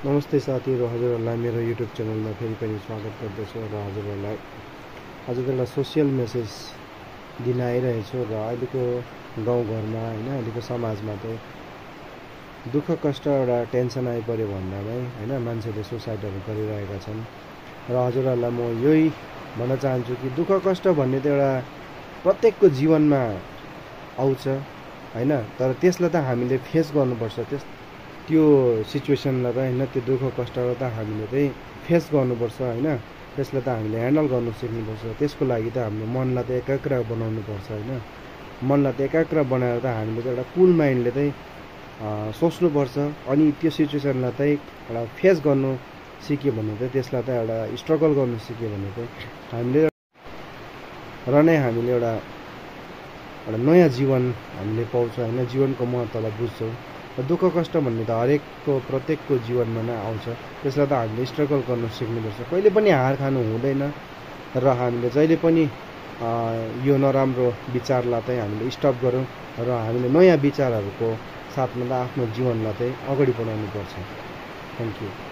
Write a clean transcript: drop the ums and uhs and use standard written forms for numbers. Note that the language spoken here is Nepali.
नमस्ते साथीहरू, हजुरहरूलाई मेरो युट्युब च्यानलमा फेरि पनि स्वागत गर्दछु र हजुरहरूलाई आज एउटा सोसियल मेसेज दिन आइरहेछु र अहिलेको गाउँघरमा होइन अहिलेको समाजमा चाहिँ दुःख कष्ट एउटा टेन्सन आइपऱ्यो भन्दामै होइन मान्छेले सुसाइडहरू गरिरहेका छन् र हजुरहरूलाई म यही भन्न चाहन्छु कि दुःख कष्ट भन्ने त एउटा प्रत्येकको जीवनमा आउँछ होइन, तर त्यसलाई त हामीले फेस गर्नुपर्छ। त्यो सिचुएसनलाई त होइन, त्यो दुःख कष्टलाई त हामीले चाहिँ फेस गर्नुपर्छ होइन, त्यसलाई त हामीले ह्यान्डल गर्नु सिक्नुपर्छ। त्यसको लागि त हाम्रो मनलाई त एकाग्र बनाउनुपर्छ होइन, मनलाई त एकाग्र बनाएर त हामीले चाहिँ एउटा कुल माइन्डले चाहिँ सोच्नुपर्छ। अनि त्यो सिचुएसनलाई चाहिँ एउटा फेस गर्नु सिक्यो भने चाहिँ त्यसलाई त एउटा स्ट्रगल गर्नु सिक्यो भने चाहिँ हामीले एउटा नयाँ जीवन हामीले पाउँछौँ होइन, जीवनको महत्त्वलाई बुझ्छौँ। दुःख कष्ट भन्ने त हरेकको प्रत्येकको जीवनमा नै आउँछ, त्यसलाई त हामीले स्ट्रगल गर्नु सिक्नुपर्छ। कहिले पनि हार खानु हुँदैन र हामीले जहिले पनि यो नराम्रो विचारलाई चाहिँ हामीले स्टप गरौँ र हामीले नयाँ विचारहरूको साथमा त आफ्नो जीवनलाई चाहिँ अगाडि बढाउनुपर्छ। Thank you.